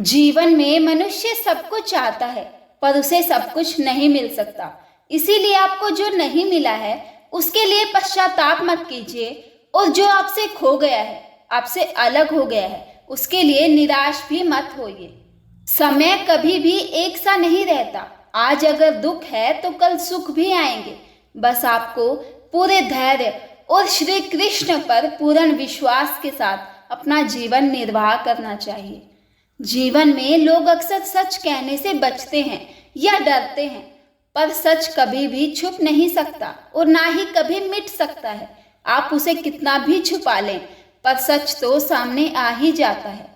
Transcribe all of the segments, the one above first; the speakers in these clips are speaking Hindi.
जीवन में मनुष्य सब कुछ चाहता है, पर उसे सब कुछ नहीं मिल सकता। इसीलिए आपको जो नहीं मिला है उसके लिए पश्चाताप मत कीजिए, और जो आपसे खो गया है, आपसे अलग हो गया है, उसके लिए निराश भी मत होइए। समय कभी भी एक सा नहीं रहता। आज अगर दुख है तो कल सुख भी आएंगे। बस आपको पूरे धैर्य और श्री कृष्ण पर पूर्ण विश्वास के साथ अपना जीवन निर्वाह करना चाहिए। जीवन में लोग अक्सर सच कहने से बचते हैं या डरते हैं, पर सच कभी भी छुप नहीं सकता और ना ही कभी मिट सकता है। आप उसे कितना भी छुपा लें, पर सच तो सामने आ ही जाता है।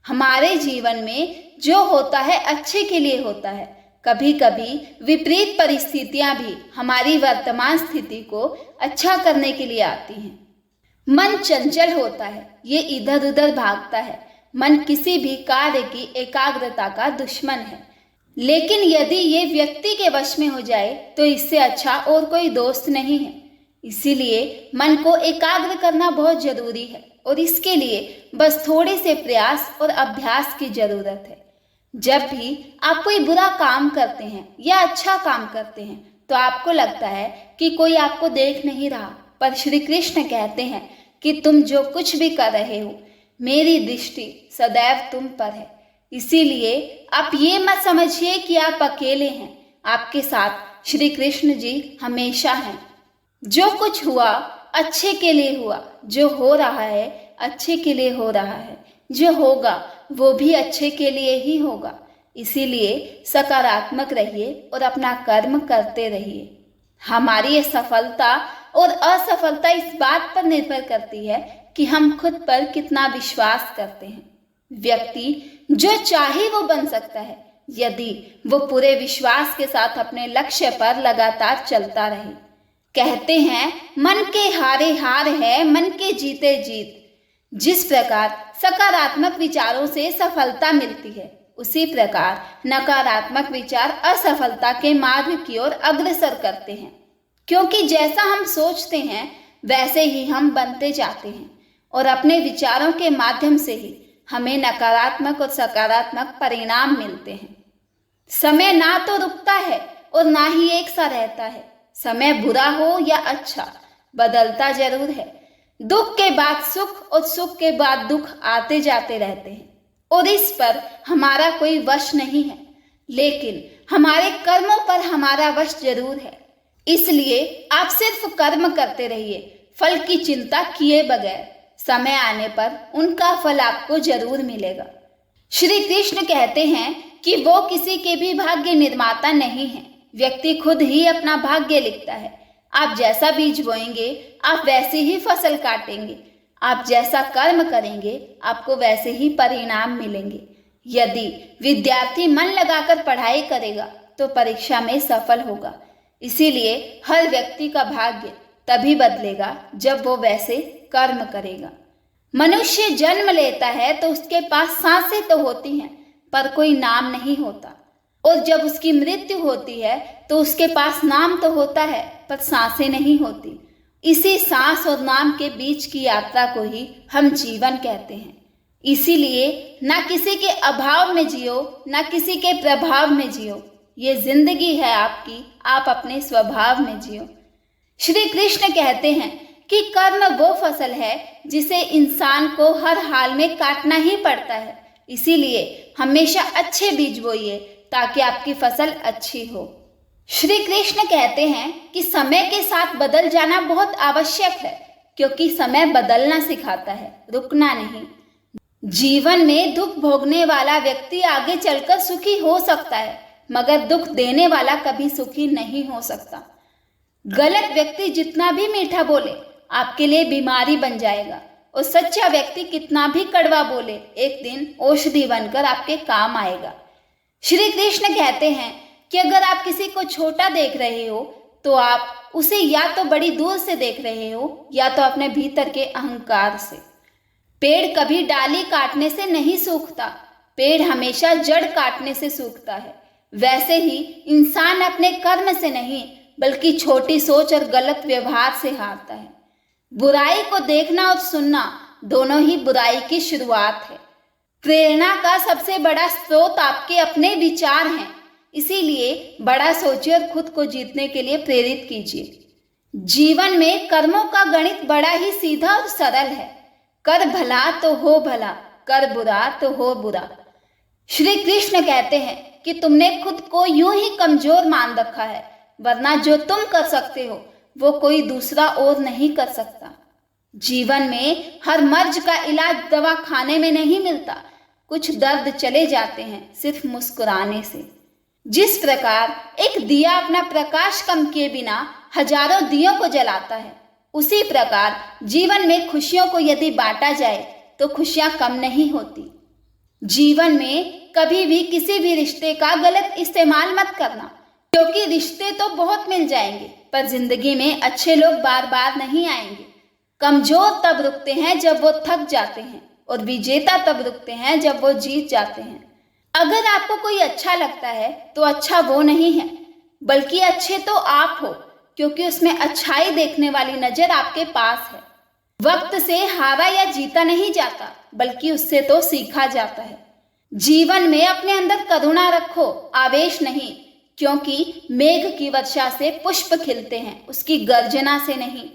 हमारे जीवन में जो होता है अच्छे के लिए होता है। कभी कभी विपरीत परिस्थितियां भी हमारी वर्तमान स्थिति को अच्छा करने के लिए आती हैं। मन चंचल होता है, ये इधर उधर भागता है। मन किसी भी कार्य की एकाग्रता का दुश्मन है, लेकिन यदि ये व्यक्ति के वश में हो जाए तो इससे अच्छा और कोई दोस्त नहीं है। इसीलिए मन को एकाग्र करना बहुत जरूरी है, और इसके लिए बस थोड़े से प्रयास और अभ्यास की जरूरत है। जब भी आप कोई बुरा काम करते हैं या अच्छा काम करते हैं तो आपको लगता है कि कोई आपको देख नहीं रहा, पर श्री कृष्ण कहते हैं कि तुम जो कुछ भी कर रहे हो, मेरी दृष्टि सदैव तुम पर है। इसीलिए आप ये मत समझिए कि आप अकेले हैं। आपके साथ श्री कृष्ण जी हमेशा हैं। जो कुछ हुआ अच्छे के लिए हुआ, जो हो रहा है अच्छे के लिए हो रहा है, जो होगा वो भी अच्छे के लिए ही होगा। इसीलिए सकारात्मक रहिए और अपना कर्म करते रहिए। हमारी सफलता और असफलता इस बात पर निर्भर करती है कि हम खुद पर कितना विश्वास करते हैं। व्यक्ति जो चाहे वो बन सकता है, यदि वो पूरे विश्वास के साथ अपने लक्ष्य पर लगातार चलता रहे। कहते हैं मन के हारे हार है, मन के जीते जीत। जिस प्रकार सकारात्मक विचारों से सफलता मिलती है, उसी प्रकार नकारात्मक विचार असफलता के मार्ग की ओर अग्रसर करते हैं। क्योंकि जैसा हम सोचते हैं वैसे ही हम बनते जाते हैं, और अपने विचारों के माध्यम से ही हमें नकारात्मक और सकारात्मक परिणाम मिलते हैं। समय ना तो रुकता है और ना ही एक सा रहता है। समय बुरा हो या अच्छा, बदलता जरूर है। दुख के बाद सुख और सुख के बाद दुख आते जाते रहते हैं, और इस पर हमारा कोई वश नहीं है, लेकिन हमारे कर्मों पर हमारा वश जरूर है। इसलिए आप सिर्फ कर्म करते रहिए, फल की चिंता किए बगैर। समय आने पर उनका फल आपको जरूर मिलेगा। श्री कृष्ण कहते हैं कि वो किसी के भी भाग्य निर्माता नहीं है। व्यक्ति खुद ही अपना भाग्य लिखता है। आप जैसा बीज बोएंगे आप वैसे ही फसल काटेंगे। आप जैसा कर्म करेंगे आपको वैसे ही परिणाम मिलेंगे। यदि विद्यार्थी मन लगाकर पढ़ाई करेगा तो परीक्षा में सफल होगा। इसीलिए हर व्यक्ति का भाग्य तभी बदलेगा जब वो वैसे कर्म करेगा। मनुष्य जन्म लेता है तो उसके पास सांसें तो होती हैं, पर कोई नाम नहीं होता, और जब उसकी मृत्यु होती है तो उसके पास नाम तो होता है, पर सांसें नहीं होती। इसी सांस और नाम के बीच की यात्रा को ही हम जीवन कहते हैं। इसीलिए ना किसी के अभाव में जियो, ना किसी के प्रभाव में जियो। ये जिंदगी है आपकी, आप अपने स्वभाव में जियो। श्री कृष्ण कहते हैं कि कर्म वो फसल है जिसे इंसान को हर हाल में काटना ही पड़ता है। इसीलिए हमेशा अच्छे बीज बोइए ताकि आपकी फसल अच्छी हो। श्री कृष्ण कहते हैं कि समय के साथ बदल जाना बहुत आवश्यक है, क्योंकि समय बदलना सिखाता है, रुकना नहीं। जीवन में दुख भोगने वाला व्यक्ति आगे चलकर सुखी हो सकता है, मगर दुख देने वाला कभी सुखी नहीं हो सकता। गलत व्यक्ति जितना भी मीठा बोले आपके लिए बीमारी बन जाएगा, और सच्चा व्यक्ति कितना भी कड़वा बोले एक दिन औषधि बनकर आपके काम आएगा। श्री कृष्ण कहते हैं कि अगर आप किसी को छोटा देख रहे हो तो आप उसे या तो बड़ी दूर से देख रहे हो या तो अपने भीतर के अहंकार से। पेड़ कभी डाली काटने से नहीं सूखता, पेड़ हमेशा जड़ काटने से सूखता है। वैसे ही इंसान अपने कर्म से नहीं बल्कि छोटी सोच और गलत व्यवहार से हारता है। बुराई को देखना और सुनना दोनों ही बुराई की शुरुआत है। प्रेरणा का सबसे बड़ा स्रोत आपके अपने विचार हैं। इसीलिए बड़ा सोचिए और खुद को जीतने के लिए प्रेरित कीजिए। जीवन में कर्मों का गणित बड़ा ही सीधा और सरल है। कर भला तो हो भला, कर बुरा तो हो बुरा। श्री कृष्ण कहते हैं कि तुमने खुद को यूं ही कमजोर मान रखा है, वरना जो तुम कर सकते हो वो कोई दूसरा और नहीं कर सकता। जीवन में हर मर्ज का इलाज दवा खाने में नहीं मिलता। कुछ दर्द चले जाते हैं सिर्फ मुस्कुराने से। जिस प्रकार एक दिया अपना प्रकाश कम किए बिना हजारों दियों को जलाता है, उसी प्रकार जीवन में खुशियों को यदि बांटा जाए तो खुशियां कम नहीं होती। जीवन में कभी भी किसी भी रिश्ते का गलत इस्तेमाल मत करना, क्योंकि रिश्ते तो बहुत मिल जाएंगे पर जिंदगी में अच्छे लोग बार बार नहीं आएंगे। कमजोर तब रुकते हैं जब वो थक जाते हैं और विजेता तब रुकते हैं जब वो जीत जाते हैं। अगर आपको कोई अच्छा लगता है तो अच्छा वो नहीं है, बल्कि अच्छे तो आप हो, क्योंकि उसमें अच्छाई देखने वाली नजर आपके पास है। वक्त से हारा या जीता नहीं जाता, बल्कि उससे तो सीखा जाता है। जीवन में अपने अंदर करुणा रखो, आवेश नहीं, क्योंकि मेघ की वर्षा से पुष्प खिलते हैं, उसकी गर्जना से नहीं।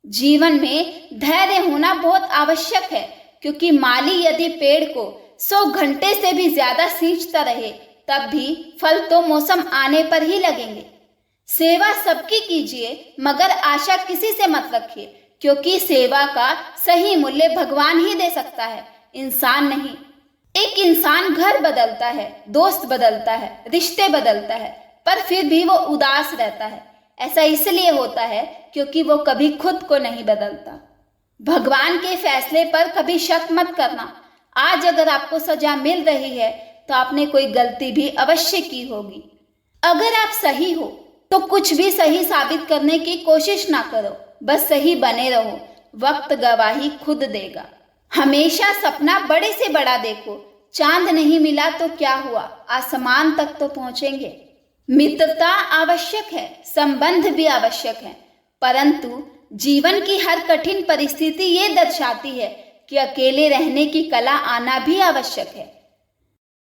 जीवन में धैर्य होना बहुत आवश्यक है, क्योंकि माली यदि पेड़ को 100 घंटे से भी ज्यादा सींचता रहे तब भी फल तो मौसम आने पर ही लगेंगे। सेवा सबकी कीजिए, मगर आशा किसी से मत रखिए, क्योंकि सेवा का सही मूल्य भगवान ही दे सकता है, इंसान नहीं। एक इंसान घर बदलता है, दोस्त बदलता है, रिश्ते बदलता है, पर फिर भी वो उदास रहता है। ऐसा इसलिए होता है क्योंकि वो कभी खुद को नहीं बदलता। भगवान के फैसले पर कभी शक मत करना। आज अगर आपको सजा मिल रही है तो आपने कोई गलती भी अवश्य की होगी। अगर आप सही हो तो कुछ भी सही साबित करने की कोशिश ना करो, बस सही बने रहो, वक्त गवाही खुद देगा। हमेशा सपना बड़े से बड़ा देखो। चांद नहीं मिला तो क्या हुआ, आसमान तक तो पहुंचेंगे। मित्रता आवश्यक है, संबंध भी आवश्यक है, परंतु जीवन की हर कठिन परिस्थिति ये दर्शाती है कि अकेले रहने की कला आना भी आवश्यक है।